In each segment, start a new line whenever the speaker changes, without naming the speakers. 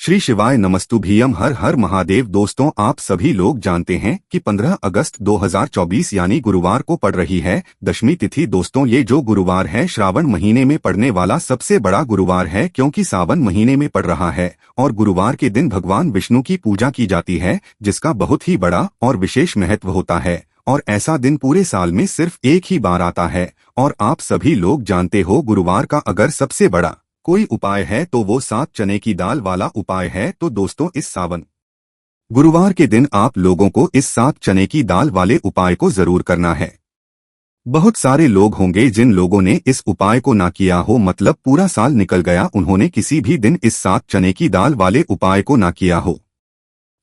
श्री शिवाय नमस्तुभ्यम। हर हर महादेव। दोस्तों, आप सभी लोग जानते हैं कि 15 अगस्त 2024 यानी गुरुवार को पड़ रही है दशमी तिथि। दोस्तों, ये जो गुरुवार है श्रावण महीने में पड़ने वाला सबसे बड़ा गुरुवार है, क्योंकि सावन महीने में पड़ रहा है और गुरुवार के दिन भगवान विष्णु की पूजा की जाती है, जिसका बहुत ही बड़ा और विशेष महत्व होता है। और ऐसा दिन पूरे साल में सिर्फ एक ही बार आता है। और आप सभी लोग जानते हो, गुरुवार का अगर सबसे बड़ा कोई उपाय है तो वो 7 चने की दाल वाला उपाय है। तो दोस्तों, इस सावन गुरुवार के दिन आप लोगों को इस 7 चने की दाल वाले उपाय को जरूर करना है। बहुत सारे लोग होंगे जिन लोगों ने इस उपाय को ना किया हो, मतलब पूरा साल निकल गया, उन्होंने किसी भी दिन इस 7 चने की दाल वाले उपाय को ना किया हो।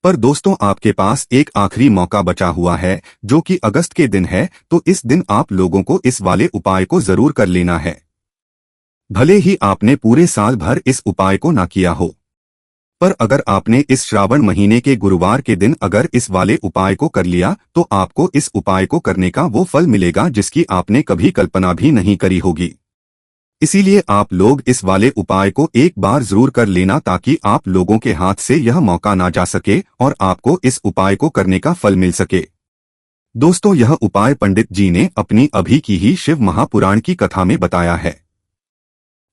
पर दोस्तों, आपके पास एक आखिरी मौका बचा हुआ है, जो कि अगस्त के दिन है। तो इस दिन आप लोगों को इस वाले उपाय को जरूर कर लेना है, भले ही आपने पूरे साल भर इस उपाय को ना किया हो। पर अगर आपने इस श्रावण महीने के गुरुवार के दिन अगर इस वाले उपाय को कर लिया, तो आपको इस उपाय को करने का वो फल मिलेगा जिसकी आपने कभी कल्पना भी नहीं करी होगी। इसीलिए आप लोग इस वाले उपाय को एक बार जरूर कर लेना, ताकि आप लोगों के हाथ से यह मौका ना जा सके और आपको इस उपाय को करने का फल मिल सके। दोस्तों, यह उपाय पंडित जी ने अपनी अभी की ही शिव महापुराण की कथा में बताया है,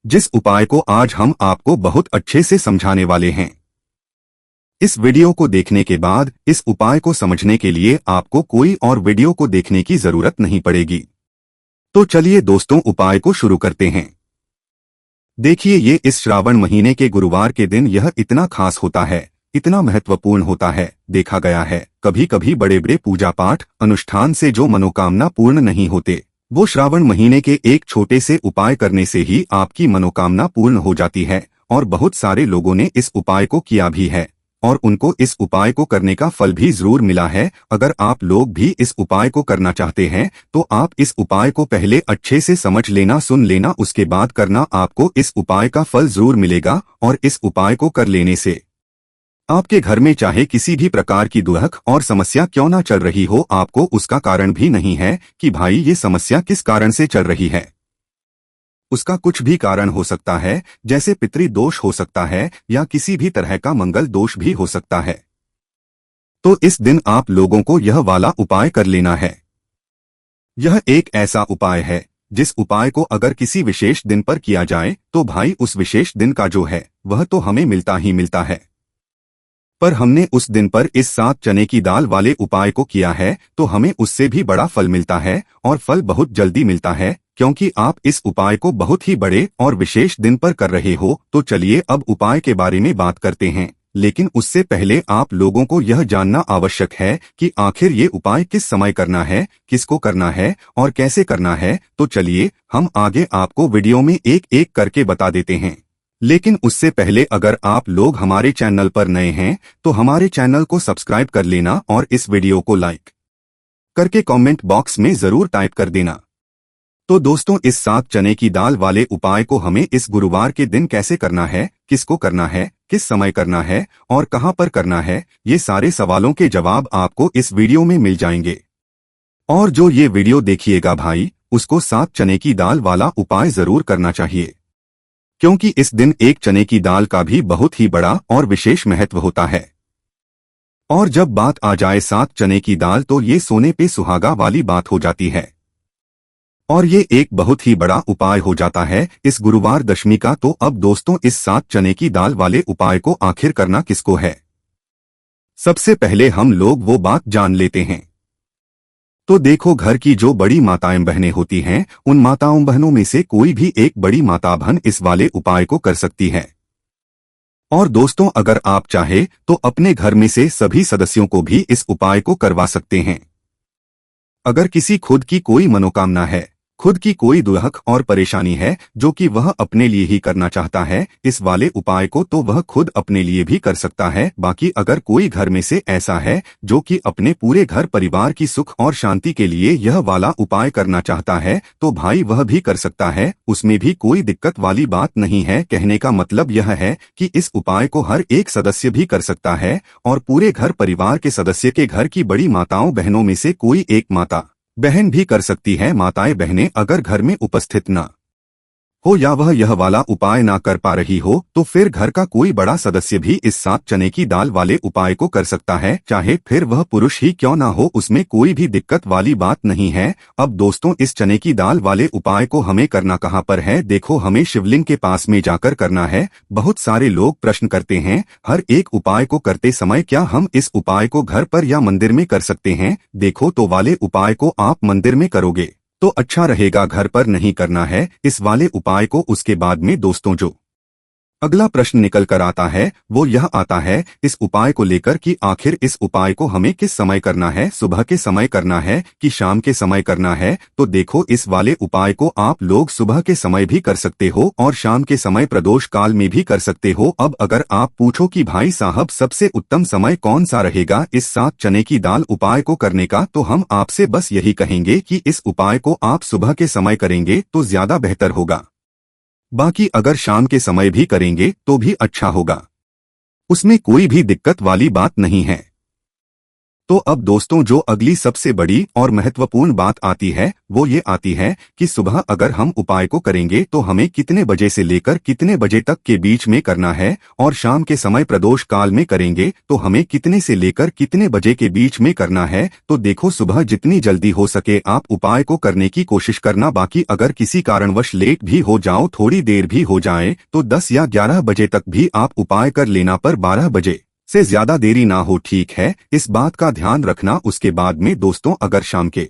जिस उपाय को आज हम आपको बहुत अच्छे से समझाने वाले हैं। इस वीडियो को देखने के बाद इस उपाय को समझने के लिए आपको कोई और वीडियो को देखने की जरूरत नहीं पड़ेगी। तो चलिए दोस्तों, उपाय को शुरू करते हैं। देखिए, ये इस श्रावण महीने के गुरुवार के दिन यह इतना खास होता है, इतना महत्वपूर्ण होता है। देखा गया है, कभी कभी बड़े बड़े पूजा पाठ अनुष्ठान से जो मनोकामना पूर्ण नहीं होते, वो श्रावण महीने के एक छोटे से उपाय करने से ही आपकी मनोकामना पूर्ण हो जाती है। और बहुत सारे लोगों ने इस उपाय को किया भी है और उनको इस उपाय को करने का फल भी जरूर मिला है। अगर आप लोग भी इस उपाय को करना चाहते हैं तो आप इस उपाय को पहले अच्छे से समझ लेना, सुन लेना, उसके बाद करना। आपको इस उपाय का फल जरूर मिलेगा। और इस उपाय को कर लेने से आपके घर में चाहे किसी भी प्रकार की दुख और समस्या क्यों ना चल रही हो, आपको उसका कारण भी नहीं है कि भाई ये समस्या किस कारण से चल रही है। उसका कुछ भी कारण हो सकता है, जैसे पितृ दोष हो सकता है या किसी भी तरह का मंगल दोष भी हो सकता है। तो इस दिन आप लोगों को यह वाला उपाय कर लेना है। यह एक ऐसा उपाय है जिस उपाय को अगर किसी विशेष दिन पर किया जाए तो भाई उस विशेष दिन का जो है वह तो हमें मिलता ही मिलता है। पर हमने उस दिन पर इस 7 चने की दाल वाले उपाय को किया है तो हमें उससे भी बड़ा फल मिलता है, और फल बहुत जल्दी मिलता है, क्योंकि आप इस उपाय को बहुत ही बड़े और विशेष दिन पर कर रहे हो। तो चलिए अब उपाय के बारे में बात करते हैं, लेकिन उससे पहले आप लोगों को यह जानना आवश्यक है कि आखिर ये उपाय किस समय करना है, किसको करना है और कैसे करना है। तो चलिए हम आगे आपको वीडियो में एक एक करके बता देते हैं। लेकिन उससे पहले अगर आप लोग हमारे चैनल पर नए हैं तो हमारे चैनल को सब्सक्राइब कर लेना और इस वीडियो को लाइक करके कमेंट बॉक्स में जरूर टाइप कर देना। तो दोस्तों, इस 7 चने की दाल वाले उपाय को हमें इस गुरुवार के दिन कैसे करना है, किसको करना है, किस समय करना है और कहां पर करना है, ये सारे सवालों के जवाब आपको इस वीडियो में मिल जाएंगे। और जो ये वीडियो देखिएगा भाई, उसको 7 चने की दाल वाला उपाय जरूर करना चाहिए, क्योंकि इस दिन एक चने की दाल का भी बहुत ही बड़ा और विशेष महत्व होता है। और जब बात आ जाए 7 चने की दाल, तो ये सोने पे सुहागा वाली बात हो जाती है और ये एक बहुत ही बड़ा उपाय हो जाता है इस गुरुवार दशमी का। तो अब दोस्तों, इस 7 चने की दाल वाले उपाय को आखिर करना किसको है, सबसे पहले हम लोग वो बात जान लेते हैं। तो देखो, घर की जो बड़ी माताएं बहनें होती हैं, उन माताओं बहनों में से कोई भी एक बड़ी माता बहन इस वाले उपाय को कर सकती है। और दोस्तों, अगर आप चाहे तो अपने घर में से सभी सदस्यों को भी इस उपाय को करवा सकते हैं। अगर किसी खुद की कोई मनोकामना है, खुद की कोई दुख और परेशानी है जो कि वह अपने लिए ही करना चाहता है इस वाले उपाय को, तो वह खुद अपने लिए भी कर सकता है। बाकी अगर कोई घर में से ऐसा है जो कि अपने पूरे घर परिवार की सुख और शांति के लिए यह वाला उपाय करना चाहता है, तो भाई वह भी कर सकता है, उसमें भी कोई दिक्कत वाली बात नहीं है। कहने का मतलब यह है कि इस उपाय को हर एक सदस्य भी कर सकता है, और पूरे घर परिवार के सदस्य के घर की बड़ी माताओं बहनों में से कोई एक माता बहन भी कर सकती है। माताएं बहनें अगर घर में उपस्थित न हो या वह यह वाला उपाय ना कर पा रही हो, तो फिर घर का कोई बड़ा सदस्य भी इस 7 चने की दाल वाले उपाय को कर सकता है, चाहे फिर वह पुरुष ही क्यों ना हो, उसमें कोई भी दिक्कत वाली बात नहीं है। अब दोस्तों, इस चने की दाल वाले उपाय को हमें करना कहाँ पर है? देखो, हमें शिवलिंग के पास में जाकर करना है। बहुत सारे लोग प्रश्न करते हैं, हर एक उपाय को करते समय क्या हम इस उपाय को घर पर या मंदिर में कर सकते हैं? देखो, तो वाले उपाय को आप मंदिर में करोगे तो अच्छा रहेगा, घर पर नहीं करना है इस वाले उपाय को। उसके बाद में दोस्तों, जो अगला प्रश्न निकल कर आता है वो यह आता है इस उपाय को लेकर कि आखिर इस उपाय को हमें किस समय करना है, सुबह के समय करना है कि शाम के समय करना है? तो देखो, इस वाले उपाय को आप लोग सुबह के समय भी कर सकते हो और शाम के समय प्रदोष काल में भी कर सकते हो। अब अगर आप पूछो कि भाई साहब सबसे उत्तम समय कौन सा रहेगा इस 7 चने की दाल उपाय को करने का, तो हम आपसे बस यही कहेंगे कि इस उपाय को आप सुबह के समय करेंगे तो ज्यादा बेहतर होगा। बाकी अगर शाम के समय भी करेंगे तो भी अच्छा होगा, उसमें कोई भी दिक्कत वाली बात नहीं है। तो अब दोस्तों, जो अगली सबसे बड़ी और महत्वपूर्ण बात आती है वो ये आती है कि सुबह अगर हम उपाय को करेंगे तो हमें कितने बजे से लेकर कितने बजे तक के बीच में करना है, और शाम के समय प्रदोष काल में करेंगे तो हमें कितने से लेकर कितने बजे के बीच में करना है। तो देखो, सुबह जितनी जल्दी हो सके आप उपाय को करने की कोशिश करना। बाकी अगर किसी कारणवश लेट भी हो जाओ, थोड़ी देर भी हो जाए, तो 10 या 11 बजे तक भी आप उपाय कर लेना, पर 12 बजे से ज्यादा देरी ना हो, ठीक है? इस बात का ध्यान रखना। उसके बाद में दोस्तों, अगर शाम के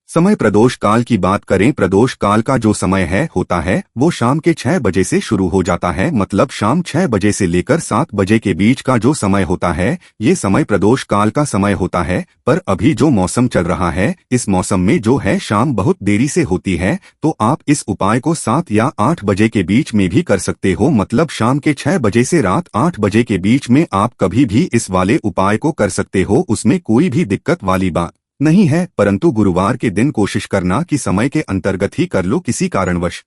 समय प्रदोष काल की बात करें, प्रदोष काल का जो समय होता है वो शाम के 6 बजे से शुरू हो जाता है, मतलब शाम 6 बजे से लेकर 7 बजे के बीच का जो समय होता है ये समय प्रदोष काल का समय होता है। पर अभी जो मौसम चल रहा है, इस मौसम में जो है शाम बहुत देरी से होती है, तो आप इस उपाय को 7 या 8 बजे के बीच में भी कर सकते हो, मतलब शाम के 6 बजे से रात 8 बजे के बीच में आप कभी भी इस वाले उपाय को कर सकते हो, उसमें कोई भी दिक्कत वाली बात नहीं है। परंतु गुरुवार के दिन कोशिश करना कि समय के अंतर्गत ही कर लो, किसी कारणवश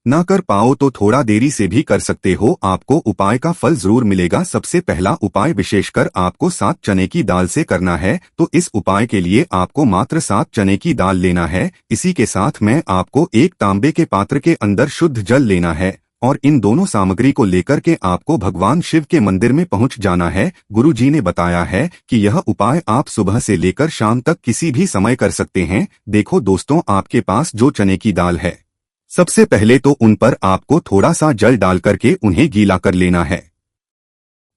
ना कर पाओ तो थोड़ा देरी से भी कर सकते हो, आपको उपाय का फल जरूर मिलेगा। सबसे पहला उपाय विशेषकर आपको 7 चने की दाल से करना है, तो इस उपाय के लिए आपको मात्र 7 चने की दाल लेना है। इसी के साथ में आपको एक तांबे के पात्र के अंदर शुद्ध जल लेना है, और इन दोनों सामग्री को लेकर के आपको भगवान शिव के मंदिर में पहुंच जाना है। गुरु जी ने बताया है कि यह उपाय आप सुबह से लेकर शाम तक किसी भी समय कर सकते हैं। देखो दोस्तों, आपके पास जो चने की दाल है, सबसे पहले तो उन पर आपको थोड़ा सा जल डाल करके उन्हें गीला कर लेना है।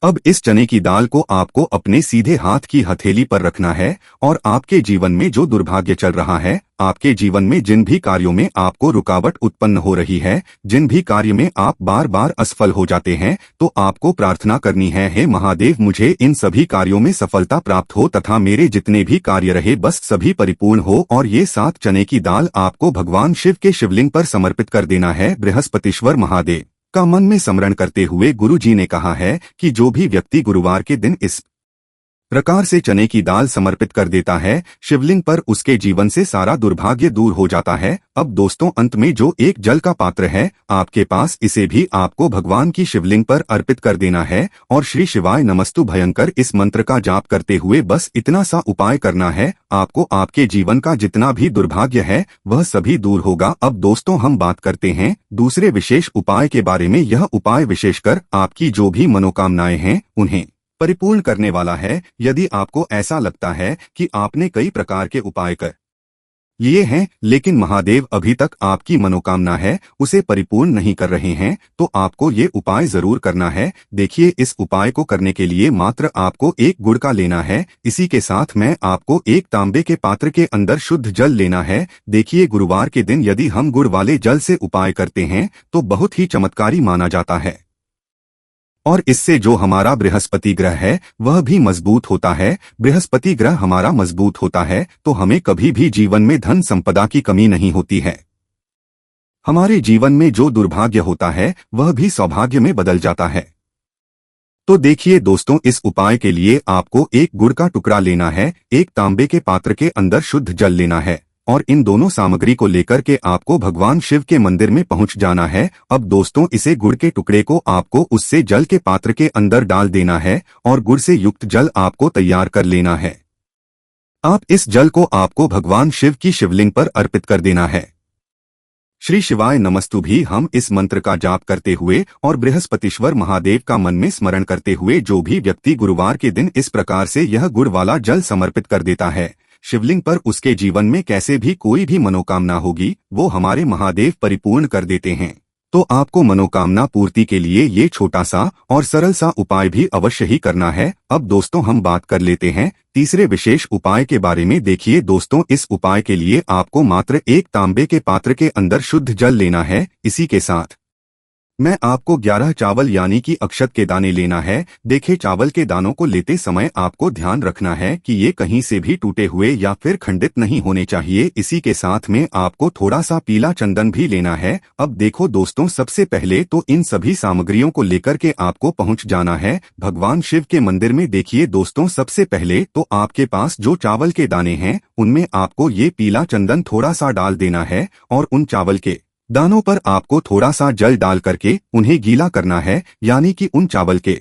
अब इस चने की दाल को आपको अपने सीधे हाथ की हथेली पर रखना है, और आपके जीवन में जो दुर्भाग्य चल रहा है, आपके जीवन में जिन भी कार्यों में आपको रुकावट उत्पन्न हो रही है, जिन भी कार्य में आप बार बार असफल हो जाते हैं, तो आपको प्रार्थना करनी है, हे महादेव मुझे इन सभी कार्यों में सफलता प्राप्त हो तथा मेरे जितने भी कार्य रहे बस सभी परिपूर्ण हो। और ये 7 चने की दाल आपको भगवान शिव के शिवलिंग पर समर्पित कर देना है। बृहस्पतिश्वर महादेव का मन में स्मरण करते हुए गुरु जी ने कहा है कि जो भी व्यक्ति गुरुवार के दिन इस प्रकार से चने की दाल समर्पित कर देता है शिवलिंग पर, उसके जीवन से सारा दुर्भाग्य दूर हो जाता है। अब दोस्तों, अंत में जो एक जल का पात्र है आपके पास, इसे भी आपको भगवान की शिवलिंग पर अर्पित कर देना है, और श्री शिवाय नमस्तु भयंकर इस मंत्र का जाप करते हुए बस इतना सा उपाय करना है, आपको आपके जीवन का जितना भी दुर्भाग्य है वह सभी दूर होगा। अब दोस्तों, हम बात करते हैं दूसरे विशेष उपाय के बारे में। यह उपाय विशेषकर आपकी जो भी मनोकामनाएं हैं उन्हें परिपूर्ण करने वाला है। यदि आपको ऐसा लगता है कि आपने कई प्रकार के उपाय कर लिए हैं लेकिन महादेव अभी तक आपकी मनोकामना है उसे परिपूर्ण नहीं कर रहे हैं, तो आपको ये उपाय जरूर करना है। देखिए, इस उपाय को करने के लिए मात्र आपको एक गुड़ का लेना है। इसी के साथ में आपको एक तांबे के पात्र के अंदर शुद्ध जल लेना है। देखिए, गुरुवार के दिन यदि हम गुड़ वाले जल से उपाय करते हैं तो बहुत ही चमत्कारी माना जाता है, और इससे जो हमारा बृहस्पति ग्रह है वह भी मजबूत होता है। बृहस्पति ग्रह हमारा मजबूत होता है तो हमें कभी भी जीवन में धन संपदा की कमी नहीं होती है। हमारे जीवन में जो दुर्भाग्य होता है वह भी सौभाग्य में बदल जाता है। तो देखिए दोस्तों, इस उपाय के लिए आपको एक गुड़ का टुकड़ा लेना है, एक तांबे के पात्र के अंदर शुद्ध जल लेना है, और इन दोनों सामग्री को लेकर के आपको भगवान शिव के मंदिर में पहुंच जाना है। अब दोस्तों, इसे गुड़ के टुकड़े को आपको उससे जल के पात्र के अंदर डाल देना है, और गुड़ से युक्त जल आपको तैयार कर लेना है। आप इस जल को आपको भगवान शिव की शिवलिंग पर अर्पित कर देना है। श्री शिवाय नमस्तुभि हम इस मंत्र का जाप करते हुए और बृहस्पतिश्वर महादेव का मन में स्मरण करते हुए जो भी व्यक्ति गुरुवार के दिन इस प्रकार से यह गुड़ वाला जल समर्पित कर देता है शिवलिंग पर, उसके जीवन में कैसे भी कोई भी मनोकामना होगी वो हमारे महादेव परिपूर्ण कर देते हैं। तो आपको मनोकामना पूर्ति के लिए ये छोटा सा और सरल सा उपाय भी अवश्य ही करना है। अब दोस्तों हम बात कर लेते हैं तीसरे विशेष उपाय के बारे में। देखिए दोस्तों, इस उपाय के लिए आपको मात्र एक तांबे के पात्र के अंदर शुद्ध जल लेना है। इसी के साथ मैं आपको 11 चावल यानी कि अक्षत के दाने लेना है। देखे चावल के दानों को लेते समय आपको ध्यान रखना है कि ये कहीं से भी टूटे हुए या फिर खंडित नहीं होने चाहिए। इसी के साथ में आपको थोड़ा सा पीला चंदन भी लेना है। अब देखो दोस्तों, सबसे पहले तो इन सभी सामग्रियों को लेकर के आपको पहुंच जाना है भगवान शिव के मंदिर में। देखिए दोस्तों, सबसे पहले तो आपके पास जो चावल के दाने हैं उनमें आपको ये पीला चंदन थोड़ा सा डाल देना है और उन चावल के दानों पर आपको थोड़ा सा जल डाल करके उन्हें गीला करना है, यानी कि उन चावल के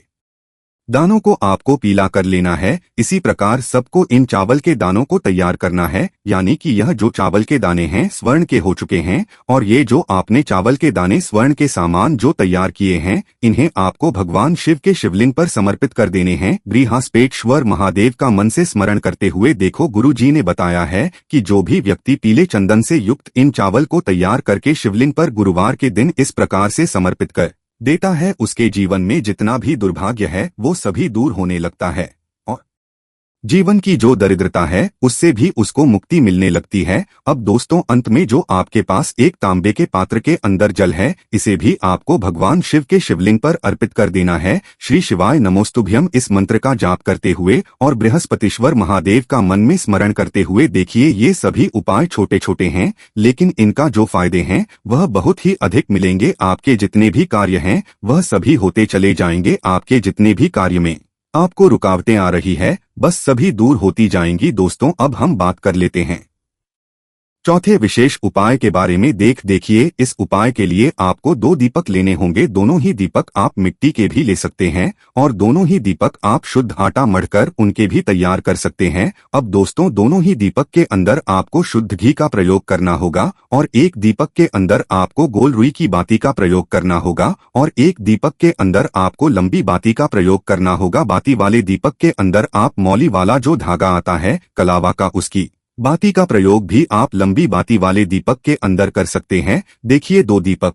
दानों को आपको पीला कर लेना है। इसी प्रकार सबको इन चावल के दानों को तैयार करना है, यानी कि यह जो चावल के दाने हैं स्वर्ण के हो चुके हैं और ये जो आपने चावल के दाने स्वर्ण के सामान जो तैयार किए हैं इन्हें आपको भगवान शिव के शिवलिंग पर समर्पित कर देने हैं। बृहस्पतिश्वर महादेव का मन से स्मरण करते हुए। देखो गुरु जी ने बताया है कि जो भी व्यक्ति पीले चंदन से युक्त इन चावल को तैयार करके शिवलिंग पर गुरुवार के दिन इस प्रकार से समर्पित कर देता है उसके जीवन में जितना भी दुर्भाग्य है वो सभी दूर होने लगता है और जीवन की जो दरिद्रता है उससे भी उसको मुक्ति मिलने लगती है। अब दोस्तों अंत में जो आपके पास एक तांबे के पात्र के अंदर जल है इसे भी आपको भगवान शिव के शिवलिंग पर अर्पित कर देना है। श्री शिवाय नमोस्तुभ्यम इस मंत्र का जाप करते हुए और बृहस्पतिश्वर महादेव का मन में स्मरण करते हुए। देखिए ये सभी उपाय छोटे छोटे हैं लेकिन इनका जो फायदे हैं वह बहुत ही अधिक मिलेंगे। आपके जितने भी कार्य हैं वह सभी होते चले जाएंगे। आपके जितने भी कार्य में आपको रुकावटें आ रही है बस सभी दूर होती जाएंगी। दोस्तों अब हम बात कर लेते हैं चौथे विशेष उपाय के बारे में। देखिए इस उपाय के लिए आपको 2 दीपक लेने होंगे। दोनों ही दीपक आप मिट्टी के भी ले सकते हैं और दोनों ही दीपक आप शुद्ध आटा मढ़कर उनके भी तैयार कर सकते हैं। अब दोस्तों दोनों ही दीपक के अंदर आपको शुद्ध घी का प्रयोग करना होगा और एक दीपक के अंदर आपको गोल रुई की बाती का प्रयोग करना होगा और एक दीपक के अंदर आपको लंबी बाती का प्रयोग करना होगा। बाती वाले दीपक के अंदर आप मौली वाला जो धागा आता है कलावा का उसकी बाती का प्रयोग भी आप लंबी बाती वाले दीपक के अंदर कर सकते हैं। देखिए 2 दीपक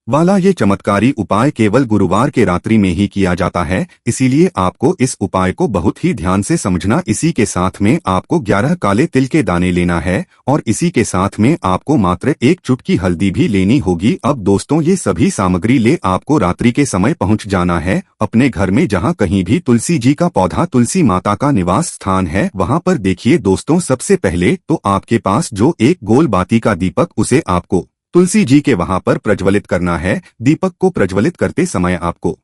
वाला ये चमत्कारी उपाय केवल गुरुवार के रात्रि में ही किया जाता है, इसीलिए आपको इस उपाय को बहुत ही ध्यान से समझना। इसी के साथ में आपको 11 काले तिल के दाने लेना है और इसी के साथ में आपको मात्र 1 चुटकी हल्दी भी लेनी होगी। अब दोस्तों ये सभी सामग्री ले आपको रात्रि के समय पहुंच जाना है अपने घर में जहां कहीं भी तुलसी जी का पौधा, तुलसी माता का निवास स्थान है वहां पर। देखिए दोस्तों सबसे पहले तो आपके पास जो एक गोल बाती का दीपक उसे आपको तुलसी जी के वहां पर प्रज्वलित करना है। दीपक को प्रज्वलित करते समय आपको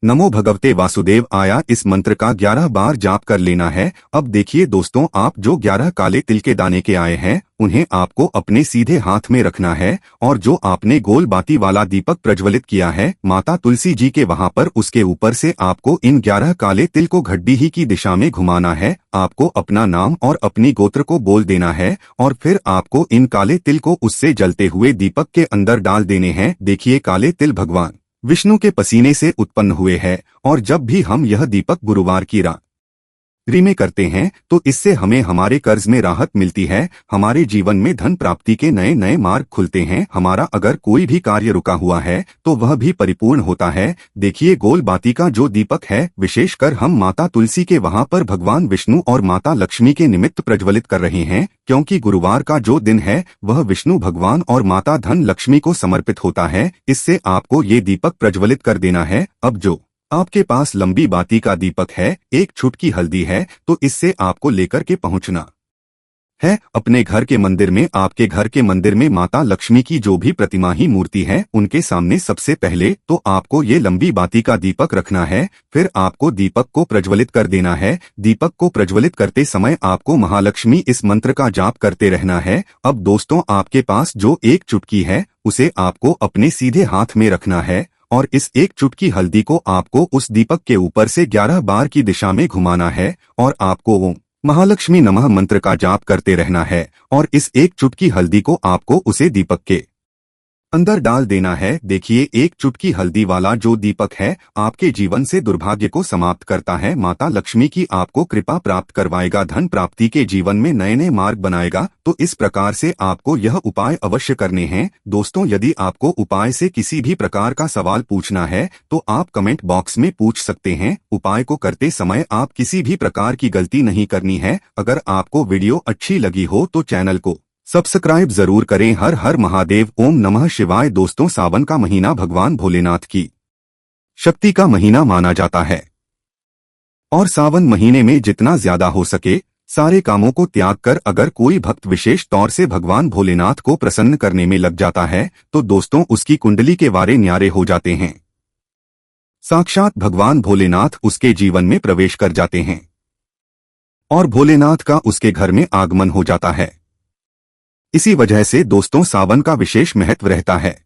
नमो भगवते वासुदेव आया इस मंत्र का 11 बार जाप कर लेना है। अब देखिए दोस्तों, आप जो 11 काले तिल के दाने के आए हैं उन्हें आपको अपने सीधे हाथ में रखना है और जो आपने गोल बाती वाला दीपक प्रज्वलित किया है माता तुलसी जी के वहां पर उसके ऊपर से आपको इन 11 काले तिल को घड्डी ही की दिशा में घुमाना है। आपको अपना नाम और अपनी गोत्र को बोल देना है और फिर आपको इन काले तिल को उससे जलते हुए दीपक के अंदर डाल देने हैं। देखिए काले तिल भगवान विष्णु के पसीने से उत्पन्न हुए हैं और जब भी हम यह दीपक गुरुवार की रात्रि में करते हैं तो इससे हमें हमारे कर्ज में राहत मिलती है, हमारे जीवन में धन प्राप्ति के नए नए मार्ग खुलते हैं, हमारा अगर कोई भी कार्य रुका हुआ है तो वह भी परिपूर्ण होता है। देखिए गोल बाती का जो दीपक है विशेषकर हम माता तुलसी के वहां पर भगवान विष्णु और माता लक्ष्मी के निमित्त प्रज्वलित कर रहे हैं, क्योंकि गुरुवार का जो दिन है वह विष्णु भगवान और माता धन लक्ष्मी को समर्पित होता है। इससे आपको ये दीपक प्रज्वलित कर देना है। अब जो आपके पास लंबी बाती का दीपक है, 1 चुटकी हल्दी है, तो इससे आपको लेकर के पहुंचना है अपने घर के मंदिर में। आपके घर के मंदिर में माता लक्ष्मी की जो भी प्रतिमा ही मूर्ति है उनके सामने सबसे पहले तो आपको ये लंबी बाती का दीपक रखना है। फिर आपको दीपक को प्रज्वलित कर देना है। दीपक को प्रज्वलित करते समय आपको महालक्ष्मी इस मंत्र का जाप करते रहना है। अब दोस्तों आपके पास जो 1 चुटकी है उसे आपको अपने सीधे हाथ में रखना है और इस 1 चुटकी हल्दी को आपको उस दीपक के ऊपर से 11 बार की दिशा में घुमाना है और आपको वो महालक्ष्मी नमः मंत्र का जाप करते रहना है और इस एक चुटकी हल्दी को आपको उसे दीपक के अंदर डाल देना है। देखिए, एक चुटकी हल्दी वाला जो दीपक है आपके जीवन से दुर्भाग्य को समाप्त करता है। माता लक्ष्मी की आपको कृपा प्राप्त करवाएगा, धन प्राप्ति के जीवन में नए नए मार्ग बनाएगा। तो इस प्रकार से आपको यह उपाय अवश्य करने हैं। दोस्तों, यदि आपको उपाय से किसी भी प्रकार का सवाल पूछना है तो आप कमेंट बॉक्स में पूछ सकते हैं। उपाय को करते समय आप किसी भी प्रकार की गलती नहीं करनी है। अगर आपको वीडियो अच्छी लगी हो तो चैनल को सब्सक्राइब जरूर करें। हर हर महादेव, ओम नमः शिवाय। दोस्तों, सावन का महीना भगवान भोलेनाथ की शक्ति का महीना माना जाता है और सावन महीने में जितना ज्यादा हो सके सारे कामों को त्याग कर अगर कोई भक्त विशेष तौर से भगवान भोलेनाथ को प्रसन्न करने में लग जाता है तो दोस्तों उसकी कुंडली के वारे न्यारे हो जाते हैं। साक्षात भगवान भोलेनाथ उसके जीवन में प्रवेश कर जाते हैं और भोलेनाथ का उसके घर में आगमन हो जाता है। इसी वजह से दोस्तों सावन का विशेष महत्व रहता है।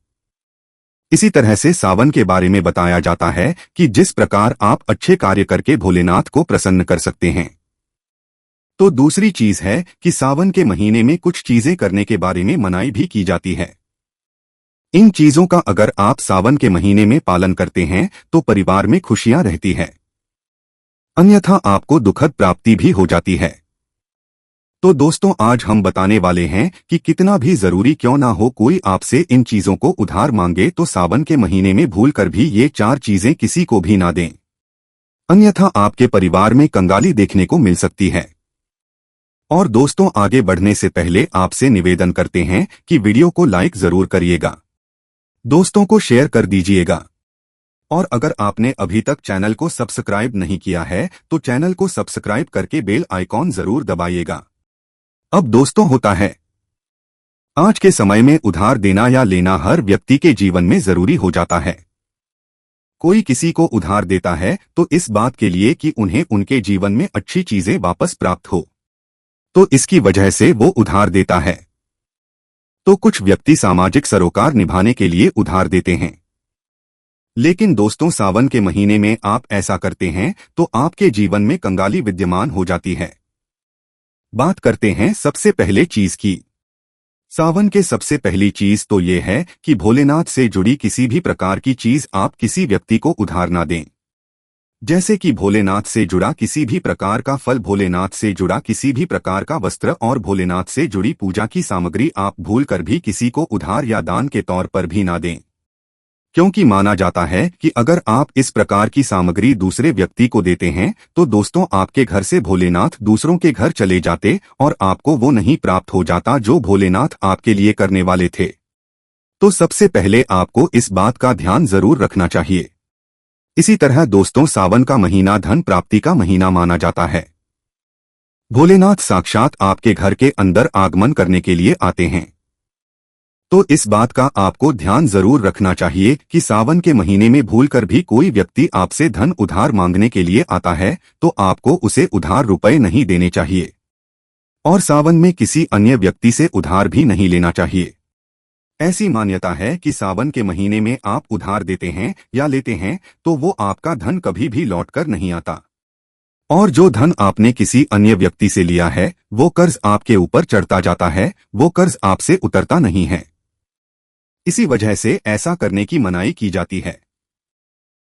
इसी तरह से सावन के बारे में बताया जाता है कि जिस प्रकार आप अच्छे कार्य करके भोलेनाथ को प्रसन्न कर सकते हैं, तो दूसरी चीज है कि सावन के महीने में कुछ चीजें करने के बारे में मनाही भी की जाती है। इन चीजों का अगर आप सावन के महीने में पालन करते हैं तो परिवार में खुशियां रहती है, अन्यथा आपको दुखद प्राप्ति भी हो जाती है। तो दोस्तों, आज हम बताने वाले हैं कि कितना भी जरूरी क्यों ना हो कोई आपसे इन चीजों को उधार मांगे तो सावन के महीने में भूलकर भी ये 4 चीजें किसी को भी ना दें, अन्यथा आपके परिवार में कंगाली देखने को मिल सकती है। और दोस्तों, आगे बढ़ने से पहले आपसे निवेदन करते हैं कि वीडियो को लाइक जरूर करिएगा, दोस्तों को शेयर कर दीजिएगा और अगर आपने अभी तक चैनल को सब्सक्राइब नहीं किया है तो चैनल को सब्सक्राइब करके बेल आइकॉन जरूर दबाइएगा। अब दोस्तों, होता है आज के समय में उधार देना या लेना हर व्यक्ति के जीवन में जरूरी हो जाता है। कोई किसी को उधार देता है तो इस बात के लिए कि उन्हें उनके जीवन में अच्छी चीजें वापस प्राप्त हो, तो इसकी वजह से वो उधार देता है। तो कुछ व्यक्ति सामाजिक सरोकार निभाने के लिए उधार देते हैं, लेकिन दोस्तों सावन के महीने में आप ऐसा करते हैं तो आपके जीवन में कंगाली विद्यमान हो जाती है। बात करते हैं सबसे पहले चीज की। सावन के सबसे पहली चीज तो ये है कि भोलेनाथ से जुड़ी किसी भी प्रकार की चीज आप किसी व्यक्ति को उधार ना दें। जैसे कि भोलेनाथ से जुड़ा किसी भी प्रकार का फल, भोलेनाथ से जुड़ा किसी भी प्रकार का वस्त्र और भोलेनाथ से जुड़ी पूजा की सामग्री आप भूलकर भी किसी को उधार या दान के तौर पर भी ना दें, क्योंकि माना जाता है कि अगर आप इस प्रकार की सामग्री दूसरे व्यक्ति को देते हैं तो दोस्तों आपके घर से भोलेनाथ दूसरों के घर चले जाते और आपको वो नहीं प्राप्त हो जाता जो भोलेनाथ आपके लिए करने वाले थे। तो सबसे पहले आपको इस बात का ध्यान जरूर रखना चाहिए। इसी तरह दोस्तों, सावन का महीना धन प्राप्ति का महीना माना जाता है। भोलेनाथ साक्षात आपके घर के अंदर आगमन करने के लिए आते हैं, तो इस बात का आपको ध्यान जरूर रखना चाहिए कि सावन के महीने में भूलकर भी कोई व्यक्ति आपसे धन उधार मांगने के लिए आता है तो आपको उसे उधार रुपए नहीं देने चाहिए और सावन में किसी अन्य व्यक्ति से उधार भी नहीं लेना चाहिए। ऐसी मान्यता है कि सावन के महीने में आप उधार देते हैं या लेते हैं तो वो आपका धन कभी भी लौटकर नहीं आता, और जो धन आपने किसी अन्य व्यक्ति से लिया है वो कर्ज आपके ऊपर चढ़ता जाता है, वो कर्ज आपसे उतरता नहीं है। इसी वजह से ऐसा करने की मनाही की जाती है।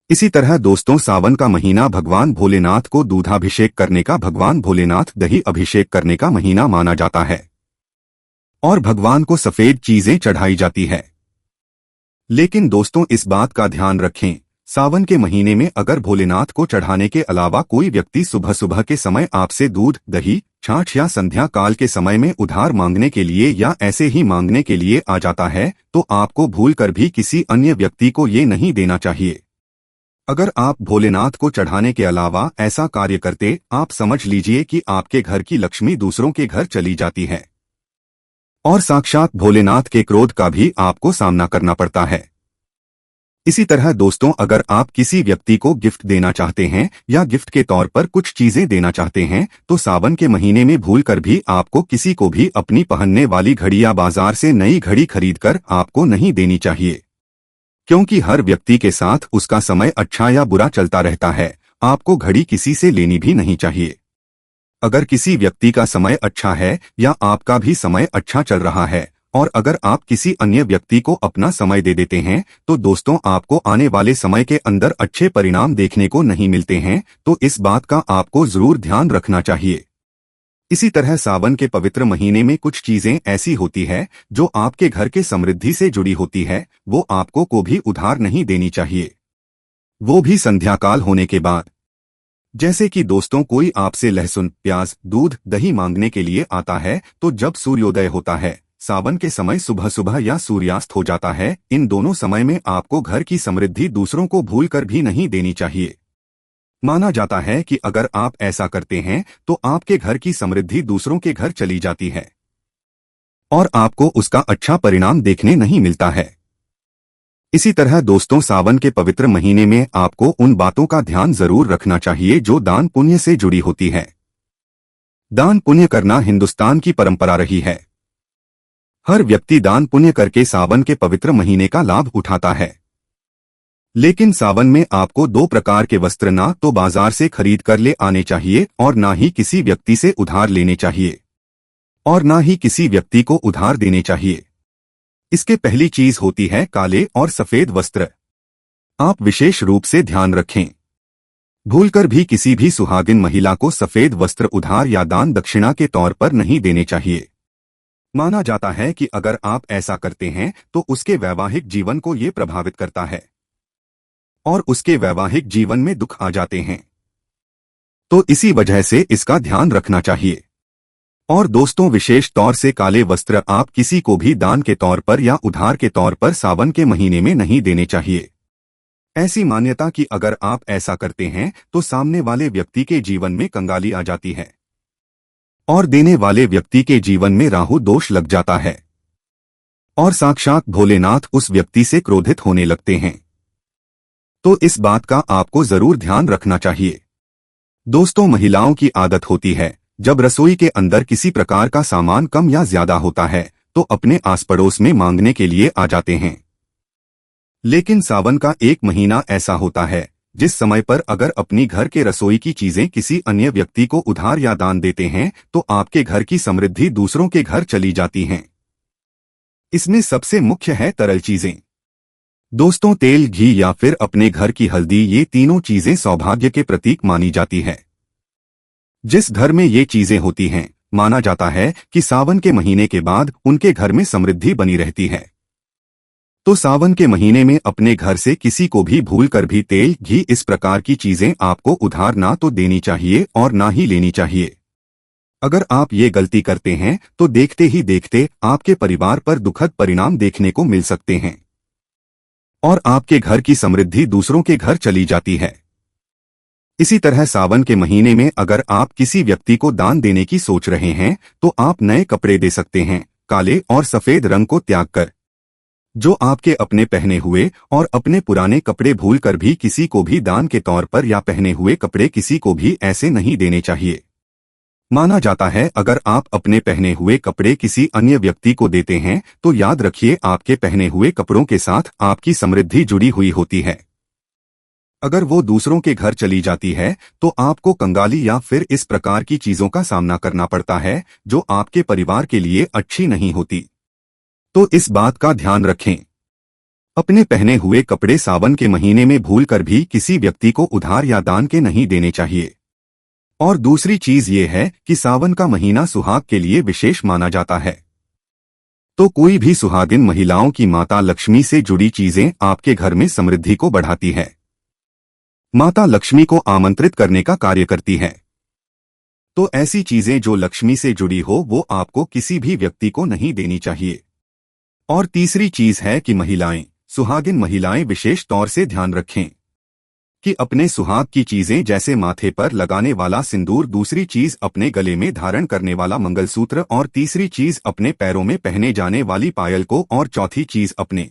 इसी तरह दोस्तों, सावन का महीना भगवान भोलेनाथ को दूधाभिषेक करने का, भगवान भोलेनाथ दही अभिषेक करने का महीना माना जाता है और भगवान को सफेद चीजें चढ़ाई जाती है। लेकिन दोस्तों, इस बात का ध्यान रखें, सावन के महीने में अगर भोलेनाथ को चढ़ाने के अलावा कोई व्यक्ति सुबह सुबह के समय आपसे दूध, दही, छाछ या संध्या काल के समय में उधार मांगने के लिए या ऐसे ही मांगने के लिए आ जाता है तो आपको भूलकर भी किसी अन्य व्यक्ति को ये नहीं देना चाहिए। अगर आप भोलेनाथ को चढ़ाने के अलावा ऐसा कार्य करते, आप समझ लीजिए कि आपके घर की लक्ष्मी दूसरों के घर चली जाती है और साक्षात भोलेनाथ के क्रोध का भी आपको सामना करना पड़ता है। इसी तरह दोस्तों, अगर आप किसी व्यक्ति को गिफ्ट देना चाहते हैं या गिफ्ट के तौर पर कुछ चीजें देना चाहते हैं तो सावन के महीने में भूलकर भी आपको किसी को भी अपनी पहनने वाली घड़ी या बाजार से नई घड़ी खरीदकर आपको नहीं देनी चाहिए, क्योंकि हर व्यक्ति के साथ उसका समय अच्छा या बुरा चलता रहता है। आपको घड़ी किसी से लेनी भी नहीं चाहिए। अगर किसी व्यक्ति का समय अच्छा है या आपका भी समय अच्छा चल रहा है और अगर आप किसी अन्य व्यक्ति को अपना समय दे देते हैं तो दोस्तों आपको आने वाले समय के अंदर अच्छे परिणाम देखने को नहीं मिलते हैं, तो इस बात का आपको जरूर ध्यान रखना चाहिए। इसी तरह सावन के पवित्र महीने में कुछ चीजें ऐसी होती है जो आपके घर के समृद्धि से जुड़ी होती है, वो आपको को भी उधार नहीं देनी चाहिए, वो भी संध्या काल होने के बाद। जैसे कि दोस्तों कोई आपसे लहसुन, प्याज, दूध, दही मांगने के लिए आता है तो जब सूर्योदय होता है, सावन के समय सुबह सुबह या सूर्यास्त हो जाता है, इन दोनों समय में आपको घर की समृद्धि दूसरों को भूलकर भी नहीं देनी चाहिए। माना जाता है कि अगर आप ऐसा करते हैं तो आपके घर की समृद्धि दूसरों के घर चली जाती है और आपको उसका अच्छा परिणाम देखने नहीं मिलता है। इसी तरह दोस्तों सावन के पवित्र महीने में आपको उन बातों का ध्यान जरूर रखना चाहिए जो दान पुण्य से जुड़ी होती है। दान पुण्य करना हिंदुस्तान की परंपरा रही है। हर व्यक्ति दान पुण्य करके सावन के पवित्र महीने का लाभ उठाता है। लेकिन सावन में आपको दो प्रकार के वस्त्र ना तो बाजार से खरीद कर ले आने चाहिए और ना ही किसी व्यक्ति से उधार लेने चाहिए और ना ही किसी व्यक्ति को उधार देने चाहिए। इसके पहली चीज होती है काले और सफेद वस्त्र। आप विशेष रूप से ध्यान रखें, भूलकर भी किसी भी सुहागिन महिला को सफेद वस्त्र उधार या दान दक्षिणा के तौर पर नहीं देने चाहिए। माना जाता है कि अगर आप ऐसा करते हैं तो उसके वैवाहिक जीवन को ये प्रभावित करता है और उसके वैवाहिक जीवन में दुख आ जाते हैं, तो इसी वजह से इसका ध्यान रखना चाहिए। और दोस्तों विशेष तौर से काले वस्त्र आप किसी को भी दान के तौर पर या उधार के तौर पर सावन के महीने में नहीं देने चाहिए। ऐसी मान्यता कि अगर आप ऐसा करते हैं तो सामने वाले व्यक्ति के जीवन में कंगाली आ जाती है और देने वाले व्यक्ति के जीवन में राहु दोष लग जाता है और साक्षात भोलेनाथ उस व्यक्ति से क्रोधित होने लगते हैं। तो इस बात का आपको जरूर ध्यान रखना चाहिए। दोस्तों महिलाओं की आदत होती है जब रसोई के अंदर किसी प्रकार का सामान कम या ज्यादा होता है तो अपने आस पड़ोस में मांगने के लिए आ जाते हैं। लेकिन सावन का एक महीना ऐसा होता है जिस समय पर अगर अपनी घर के रसोई की चीजें किसी अन्य व्यक्ति को उधार या दान देते हैं तो आपके घर की समृद्धि दूसरों के घर चली जाती हैं। इसमें सबसे मुख्य है तरल चीजें। दोस्तों तेल, घी या फिर अपने घर की हल्दी, ये तीनों चीजें सौभाग्य के प्रतीक मानी जाती है। जिस घर में ये चीजें होती हैं, माना जाता है कि सावन के महीने के बाद उनके घर में समृद्धि बनी रहती है। तो सावन के महीने में अपने घर से किसी को भी भूल कर भी तेल, घी, इस प्रकार की चीजें आपको उधार ना तो देनी चाहिए और ना ही लेनी चाहिए। अगर आप ये गलती करते हैं तो देखते ही देखते आपके परिवार पर दुखद परिणाम देखने को मिल सकते हैं और आपके घर की समृद्धि दूसरों के घर चली जाती है। इसी तरह सावन के महीने में अगर आप किसी व्यक्ति को दान देने की सोच रहे हैं तो आप नए कपड़े दे सकते हैं, काले और सफेद रंग को त्याग कर। जो आपके अपने पहने हुए और अपने पुराने कपड़े भूलकर भी किसी को भी दान के तौर पर या पहने हुए कपड़े किसी को भी ऐसे नहीं देने चाहिए। माना जाता है अगर आप अपने पहने हुए कपड़े किसी अन्य व्यक्ति को देते हैं तो याद रखिए आपके पहने हुए कपड़ों के साथ आपकी समृद्धि जुड़ी हुई होती है। अगर वो दूसरों के घर चली जाती है तो आपको कंगाली या फिर इस प्रकार की चीजों का सामना करना पड़ता है जो आपके परिवार के लिए अच्छी नहीं होती। तो इस बात का ध्यान रखें, अपने पहने हुए कपड़े सावन के महीने में भूलकर भी किसी व्यक्ति को उधार या दान के नहीं देने चाहिए। और दूसरी चीज ये है कि सावन का महीना सुहाग के लिए विशेष माना जाता है। तो कोई भी सुहागिन महिलाओं की माता लक्ष्मी से जुड़ी चीजें आपके घर में समृद्धि को बढ़ाती है। माता लक्ष्मी को आमंत्रित करने का कार्य करती है। तो ऐसी चीजें जो लक्ष्मी से जुड़ी हो वो आपको किसी भी व्यक्ति को नहीं देनी चाहिए। और तीसरी चीज है कि महिलाएं, सुहागिन महिलाएं विशेष तौर से ध्यान रखें कि अपने सुहाग की चीजें जैसे माथे पर लगाने वाला सिंदूर, दूसरी चीज अपने गले में धारण करने वाला मंगलसूत्र और तीसरी चीज अपने पैरों में पहने जाने वाली पायल को और चौथी चीज अपने